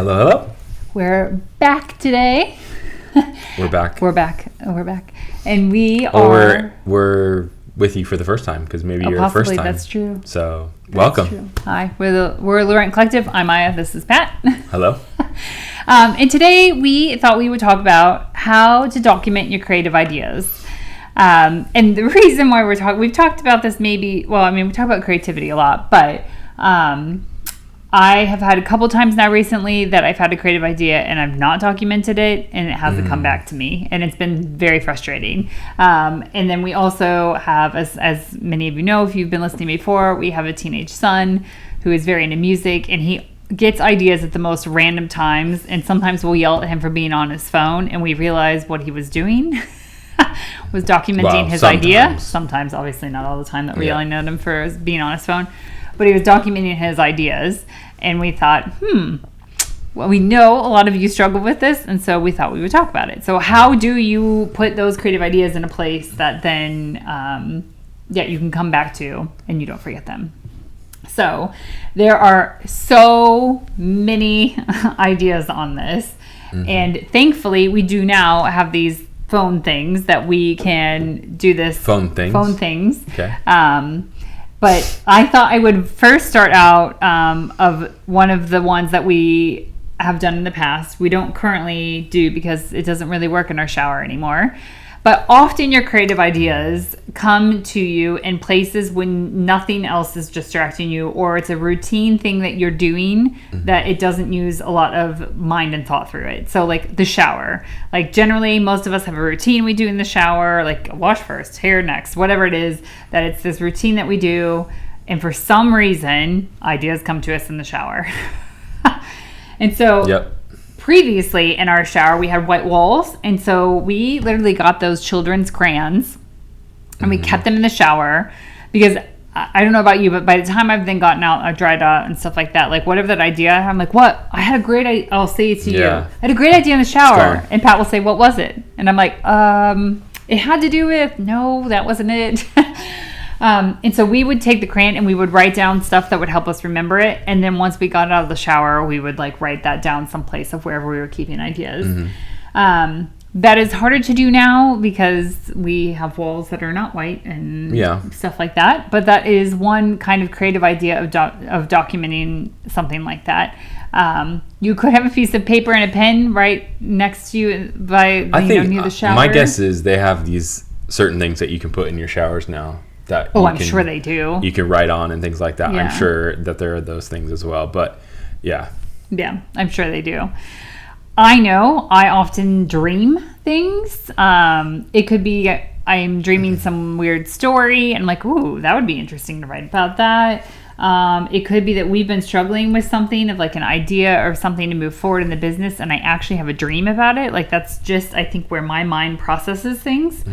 Hello, hello. We're back today. We're back. We're back. And we we're with you for the first time because maybe you're possibly, first time. That's true. So, That's welcome. true. Hi, we're Laurent Collective. I'm Maya. This is Pat. Hello. And today we thought we would talk about how to document your creative ideas. And the reason why we've talked about this we talk about creativity a lot, but I have had a couple times now recently that I've had a creative idea and I've not documented it and it hasn't come back to me, and it's been very frustrating. And then we also have, as many of you know, if you've been listening before, we have a teenage son who is very into music, and he gets ideas at the most random times, and sometimes we'll yell at him for being on his phone, and we realize what he was doing was documenting his idea. Sometimes, obviously not all the time that we're yelling at him for being on his phone, but he was documenting his ideas, and we thought, well, we know a lot of you struggle with this, and so we thought we would talk about it. So how do you put those creative ideas in a place that then you can come back to and you don't forget them? So there are so many ideas on this, and thankfully we do now have these phone things that we can do this. Phone things. Okay. But I thought I would first start out of one of the ones that we have done in the past. We don't currently do because it doesn't really work in our shower anymore. But often your creative ideas come to you in places when nothing else is distracting you, or it's a routine thing that you're doing that it doesn't use a lot of mind and thought through it. So like the shower, like generally most of us have a routine we do in the shower, like wash first, hair next, whatever it is, that it's this routine that we do. And for some reason, ideas come to us in the shower. And so previously in our shower, we had white walls. And so we literally got those children's crayons and we kept them in the shower because I don't know about you, but by the time I've then gotten out, I've dried out and stuff like that, like whatever that idea, I'm like, what? I had a great idea. I'll say it to you. I had a great idea in the shower. And Pat will say, what was it? And I'm like, it had to do with, no, that wasn't it. And so we would take the crayon and we would write down stuff that would help us remember it. And then once we got out of the shower, we would like write that down someplace of wherever we were keeping ideas. That is harder to do now because we have walls that are not white and stuff like that. But that is one kind of creative idea of documenting something like that. You could have a piece of paper and a pen right next to you near the shower. My guess is they have these certain things that you can put in your showers now. I'm sure they do. You can write on and things like that. I'm sure that there are those things as well. But yeah, I'm sure they do. I know I often dream things. It could be I'm dreaming some weird story and like, ooh, that would be interesting to write about that. It could be that we've been struggling with something of like an idea or something to move forward in the business, and I actually have a dream about it. Like that's just, I think, where my mind processes things.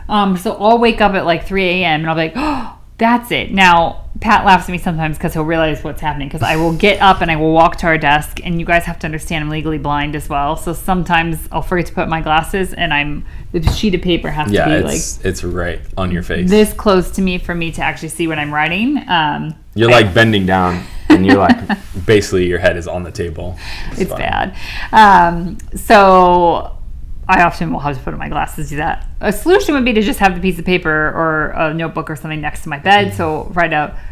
So I'll wake up at like 3 a.m. and I'll be like, oh, that's it. Now, Pat laughs at me sometimes because he'll realize what's happening, because I will get up and I will walk to our desk, and you guys have to understand I'm legally blind as well. So sometimes I'll forget to put my glasses, and the sheet of paper has to be it's right on your face. This close to me for me to actually see what I'm writing. You're like bending down and you're like, basically your head is on the table. It's bad. So I often will have to put on my glasses to do that. A solution would be to just have the piece of paper or a notebook or something next to my bed. So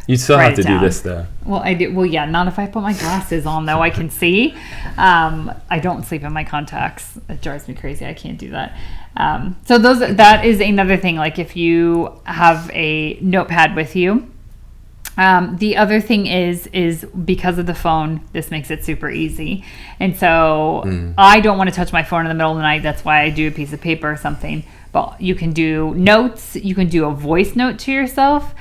you still have to do this though. Well, I do. Well, yeah, not if I put my glasses on though. I can see. I don't sleep in my contacts. It drives me crazy. I can't do that. So that is another thing. Like if you have a notepad with you. The other thing is because of the phone, this makes it super easy. And so I don't want to touch my phone in the middle of the night. That's why I do a piece of paper or something. But you can do notes. You can do a voice note to yourself.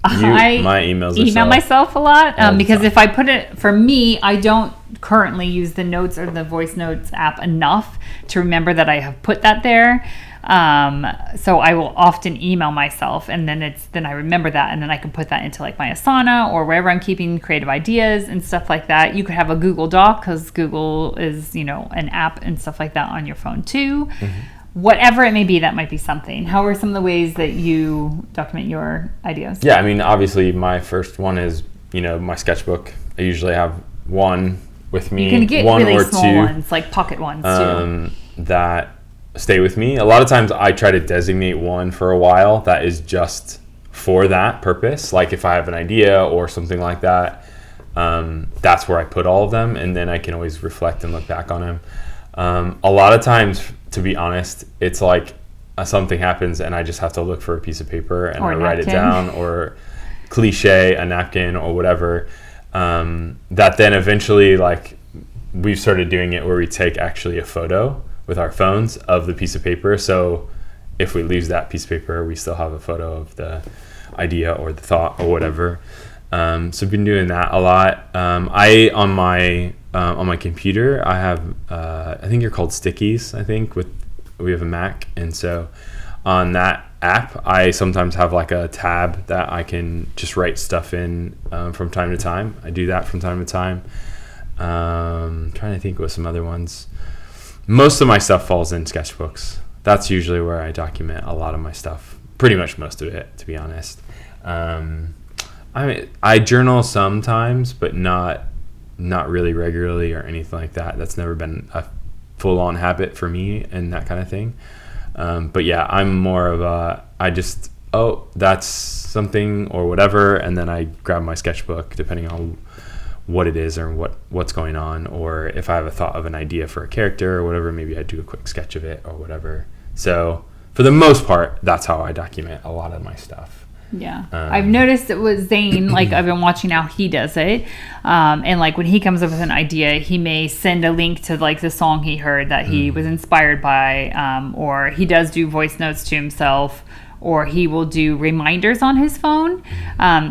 My email myself a lot because if I put it, for me, I don't currently use the notes or the voice notes app enough to remember that I have put that there. So I will often email myself, and then I remember that, and then I can put that into like my Asana or wherever I'm keeping creative ideas and stuff like that. You could have a Google Doc because Google is, an app and stuff like that on your phone too. Whatever it may be, that might be something. How are some of the ways that you document your ideas? Yeah, I mean, obviously my first one is, my sketchbook. I usually have one with me. You can get one really or small two ones, like pocket ones too. That stay with me. A lot of times I try to designate one for a while that is just for that purpose. Like if I have an idea or something like that, that's where I put all of them, and then I can always reflect and look back on them. A lot of times, to be honest, it's like something happens and I just have to look for a piece of paper and I write it down, or cliche, a napkin or whatever. That then eventually, like, we've started doing it where we take actually a photo with our phones of the piece of paper. So if we lose that piece of paper, we still have a photo of the idea or the thought or whatever. So I've been doing that a lot. I on my computer, I have I think they're called Stickies. I think we have a Mac, and so on that app, I sometimes have like a tab that I can just write stuff in from time to time. I do that from time to time. Trying to think what some other ones. Most of my stuff falls in sketchbooks. That's usually where I document a lot of my stuff. Pretty much most of it, to be honest. I journal sometimes, but not really regularly or anything like that. That's never been a full-on habit for me and that kind of thing. But yeah, I'm more of that's something or whatever, and then I grab my sketchbook depending on what it is or what's going on, or if I have a thought of an idea for a character or whatever, maybe I do a quick sketch of it or whatever. So for the most part, that's how I document a lot of my stuff. Yeah. I've noticed it with Zane, like I've been watching how he does it. And like when he comes up with an idea, he may send a link to like the song he heard that he was inspired by, or he does do voice notes to himself, or he will do reminders on his phone.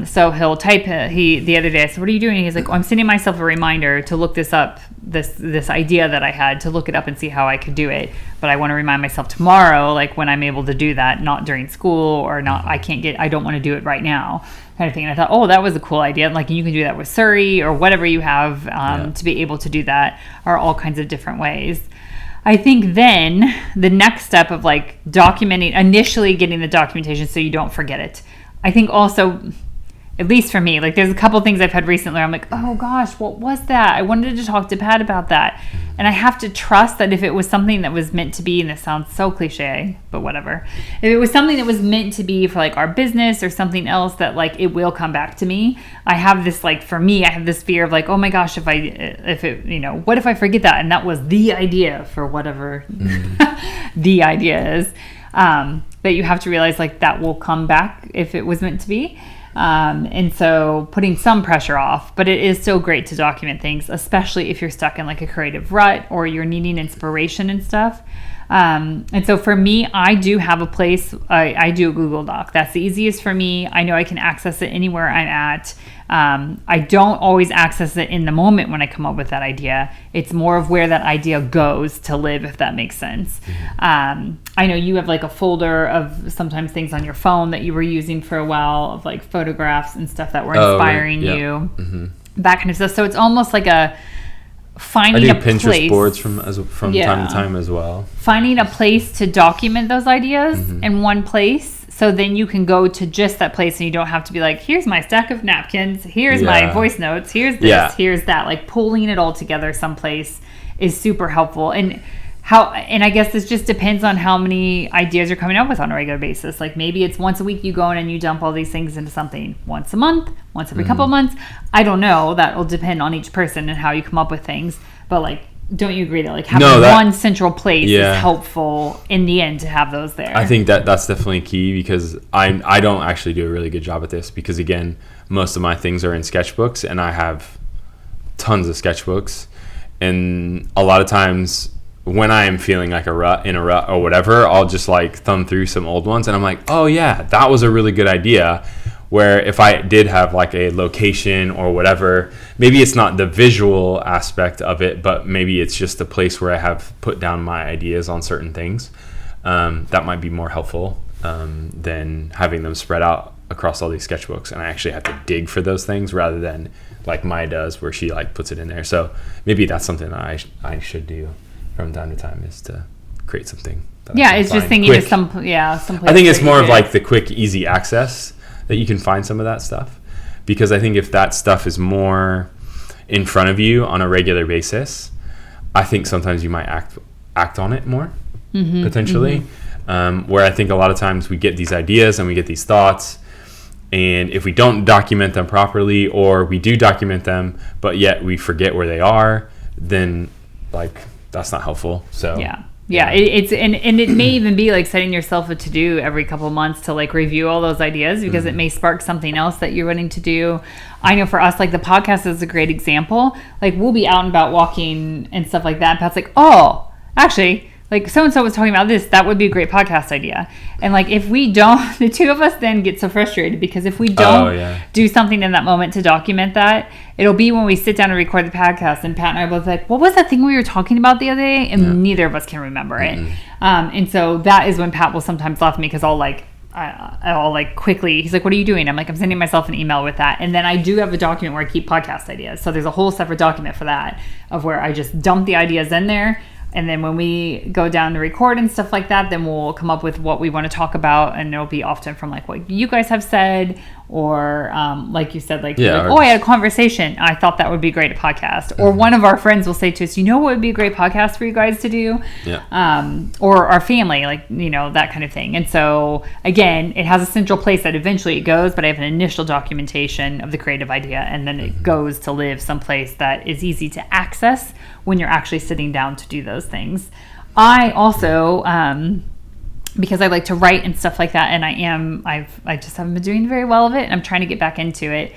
So he'll type the other day I said, "What are you doing?" He's like, "I'm sending myself a reminder to look this up, this idea that I had, to look it up and see how I could do it. But I want to remind myself tomorrow, like when I'm able to do that, not during school, or not, I don't want to do it right now," kind of thing. And I thought, oh, that was a cool idea. Like you can do that with Surrey or whatever you have to be able to do that, are all kinds of different ways. I think then the next step of like documenting, initially getting the documentation so you don't forget it. I think also, at least for me, like there's a couple things I've had recently where I'm like, oh gosh, what was that? I wanted to talk to Pat about that. And I have to trust that if it was something that was meant to be, and this sounds so cliche, but whatever. If it was something that was meant to be for like our business or something else, that like it will come back to me. I have this, like for me, I have this fear of like, oh my gosh, what if I forget that? And that was the idea for whatever the idea is. That you have to realize like that will come back if it was meant to be. And so putting some pressure off, but it is still great to document things, especially if you're stuck in like a creative rut or you're needing inspiration and stuff. And so for me, I do have a place, I do a Google Doc. That's the easiest for me. I know I can access it anywhere I'm at. I don't always access it in the moment when I come up with that idea. It's more of where that idea goes to live, if that makes sense. I know you have like a folder of sometimes things on your phone that you were using for a while, of like photographs and stuff that were inspiring you, that kind of stuff. So it's almost like a finding a place. I do Pinterest boards from time to time as well. Finding a place to document those ideas in one place. So then you can go to just that place and you don't have to be like, here's my stack of napkins, here's my voice notes, here's this, here's that. Like pulling it all together someplace is super helpful. And I guess this just depends on how many ideas you're coming up with on a regular basis. Like maybe it's once a week you go in and you dump all these things into something, once a month, once every couple of months. I don't know. That will depend on each person and how you come up with things. But like, don't you agree that like having one central place is helpful in the end to have those there? I think that's definitely key, because I don't actually do a really good job at this, because again, most of my things are in sketchbooks and I have tons of sketchbooks, and a lot of times when I am feeling like a rut or whatever, I'll just like thumb through some old ones and I'm like, oh yeah, that was a really good idea. Where if I did have like a location or whatever, maybe it's not the visual aspect of it, but maybe it's just a place where I have put down my ideas on certain things. That might be more helpful than having them spread out across all these sketchbooks, and I actually have to dig for those things rather than like Maya does, where she like puts it in there. So maybe that's something that I should do from time to time, is to create something. It's just thinking of some place. I think it's more of like the quick, easy access that you can find some of that stuff, because I think if that stuff is more, in front of you on a regular basis, I think sometimes you might act on it more, potentially. Where I think a lot of times we get these ideas and we get these thoughts, and if we don't document them properly, or we do document them but yet we forget where they are, then like that's not helpful. So it's and it may even be like setting yourself a to-do every couple months to like review all those ideas, because it may spark something else that you're wanting to do. I know for us, like the podcast is a great example. Like we'll be out and about walking and stuff like that, and Pat's like, oh, actually, like so-and-so was talking about this, that would be a great podcast idea. And like if we don't, the two of us then get so frustrated, because if we don't do something in that moment to document that, it'll be when we sit down and record the podcast and Pat and I are both like, what was that thing we were talking about the other day? And neither of us can remember it. And so that is when Pat will sometimes laugh at me, because I'll like quickly, he's like, what are you doing? I'm like, I'm sending myself an email with that. And then I do have a document where I keep podcast ideas. So there's a whole separate document for that, of where I just dump the ideas in there. And then when we go down to record and stuff like that, then we'll come up with what we want to talk about. And it'll be often from like what you guys have said, or like you said, like, I had a conversation, I thought that would be great, a podcast. Or one of our friends will say to us, what would be a great podcast for you guys to do? Or our family, like, that kind of thing. And so again, it has a central place that eventually it goes, but I have an initial documentation of the creative idea, and then it goes to live someplace that is easy to access when you're actually sitting down to do those things. I also, because I like to write and stuff like that, and I just haven't been doing very well of it, and I'm trying to get back into it.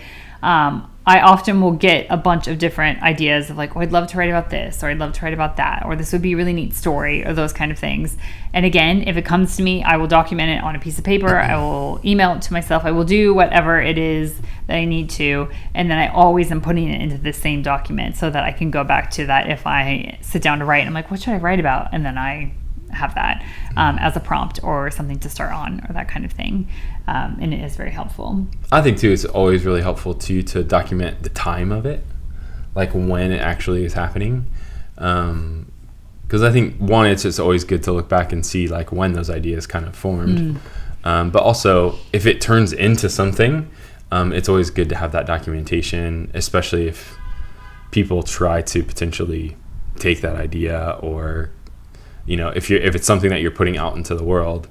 I often will get a bunch of different ideas of like, I'd love to write about this, or I'd love to write about that, or this would be a really neat story, or those kind of things. And again, if it comes to me, I will document it on a piece of paper. I will email it to myself. I will do whatever it is that I need to. And then I always am putting it into the same document so that I can go back to that if I sit down to write. I'm like, what should I write about? And then I have that as a prompt or something to start on, or that kind of thing. And it is very helpful. I think too, it's always really helpful to document the time of it, like when it actually is happening. Because I think one, it's just always good to look back and see like when those ideas kind of formed. But also if it turns into something, it's always good to have that documentation, especially if people try to potentially take that idea, or if it's something that you're putting out into the world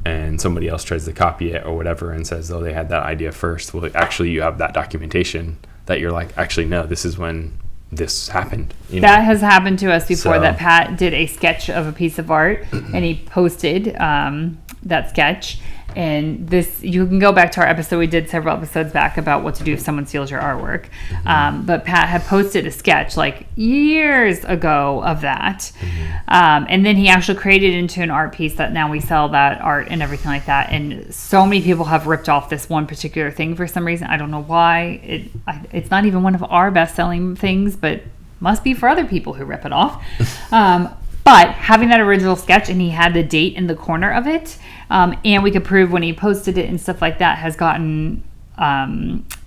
and somebody else tries to copy it or whatever and says, oh, they had that idea first. Well, actually you have that documentation that you're like, actually, no, this is when this happened. That has happened to us before, that Pat did a sketch of a piece of art and he posted that sketch. And this, you can go back to our episode we did several episodes back about what to do if someone steals your artwork. But Pat had posted a sketch like years ago of that. And then he actually created it into an art piece that now we sell that art and everything like that. And so many people have ripped off this one particular thing for some reason. I don't know why. It's not even one of our best-selling things, but must be for other people who rip it off. But having that original sketch, and he had the date in the corner of it, and we could prove when he posted it and stuff like that, has gotten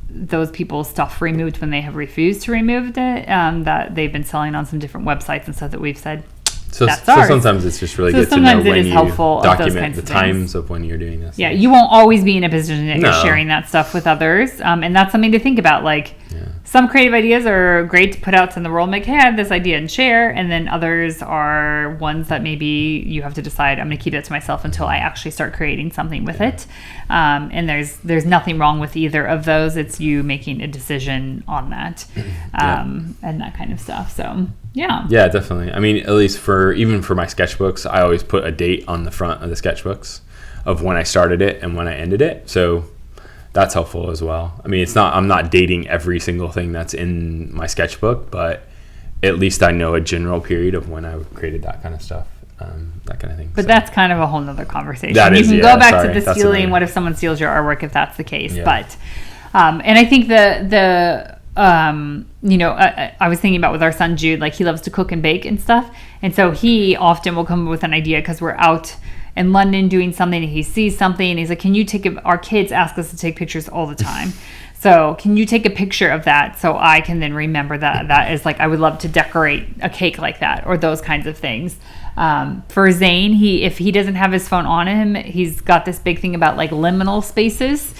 those people's stuff removed when they have refused to remove it, that they've been selling on some different websites and stuff that we've said. So sometimes it's just really good to know when you document the times of when you're doing this. Yeah, you won't always be in a position that you're sharing that stuff with others. And that's something to think about. Like, some creative ideas are great to put out in the world, like, hey, I have this idea and share. And then others are ones that maybe you have to decide, I'm going to keep it to myself until I actually start creating something with it. And there's nothing wrong with either of those. It's you making a decision on that, and that kind of stuff. So, yeah. Yeah, definitely. I mean, at least even for my sketchbooks, I always put a date on the front of the sketchbooks of when I started it and when I ended it. So that's helpful as well. I mean, I'm not dating every single thing that's in my sketchbook, but at least I know a general period of when I created that kind of stuff, that kind of thing. But that's kind of a whole nother conversation. You can go back to the stealing. What if someone steals your artwork if that's the case? Yeah. But, and I think I was thinking about with our son Jude, like he loves to cook and bake and stuff. And so he often will come up with an idea because we're out in London doing something and he sees something and he's like, our kids ask us to take pictures all the time. So can you take a picture of that so I can then remember that is like, I would love to decorate a cake like that, or those kinds of things. For Zane, if he doesn't have his phone on him, he's got this big thing about like liminal spaces.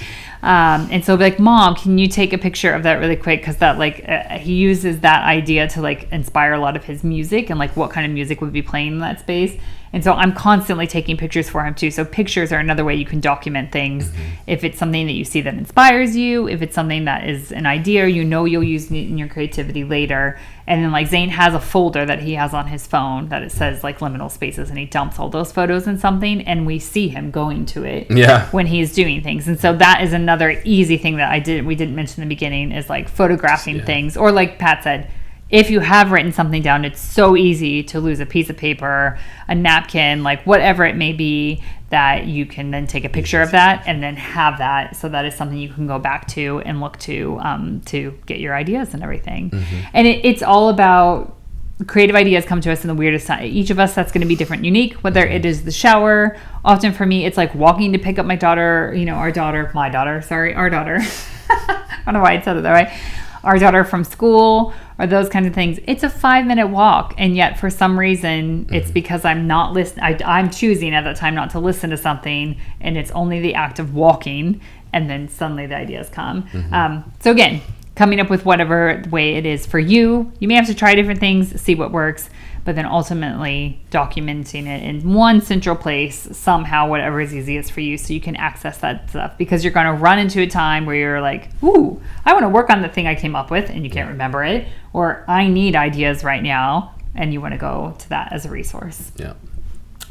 And so I'll be like, Mom, can you take a picture of that really quick? Because that he uses that idea to like inspire a lot of his music and like what kind of music would be playing in that space. And so I'm constantly taking pictures for him too. So pictures are another way you can document things. If it's something that you see that inspires you, if it's something that is an idea, you'll use it in your creativity later. And then like Zane has a folder that he has on his phone that it says like liminal spaces, and he dumps all those photos in something, and we see him going to it when he's doing things. And so that is another easy thing that we didn't mention in the beginning, is like photographing things. Or like Pat said, if you have written something down, it's so easy to lose a piece of paper, a napkin, like whatever it may be, that you can then take a picture of that and then have that. So that is something you can go back to and look to get your ideas and everything. And it's all about creative ideas come to us in the weirdest time. Each of us, that's going to be different, unique, whether it is the shower. Often for me, it's like walking to pick up my daughter, our daughter. I don't know why I said it that way. Our daughter from school, or those kinds of things. It's a 5-minute walk, and yet for some reason it's because I'm not listening. I'm choosing at that time not to listen to something, and it's only the act of walking, and then suddenly the ideas come. So again, coming up with whatever way it is for you. You may have to try different things, see what works, but then ultimately documenting it in one central place somehow, whatever is easiest for you, so you can access that stuff. Because you're going to run into a time where you're like, ooh, I want to work on the thing I came up with, and you can't remember it, or I need ideas right now, and you want to go to that as a resource. Yeah.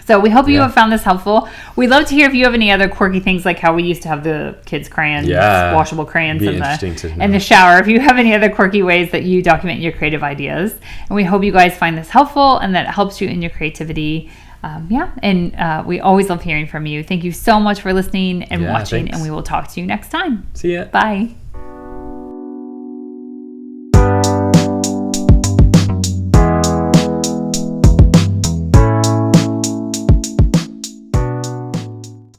So we hope you have found this helpful. We'd love to hear if you have any other quirky things, like how we used to have the kids' crayons, washable crayons in the shower. If you have any other quirky ways that you document your creative ideas. And we hope you guys find this helpful and that it helps you in your creativity. And we always love hearing from you. Thank you so much for listening and watching, and we will talk to you next time. See ya. Bye.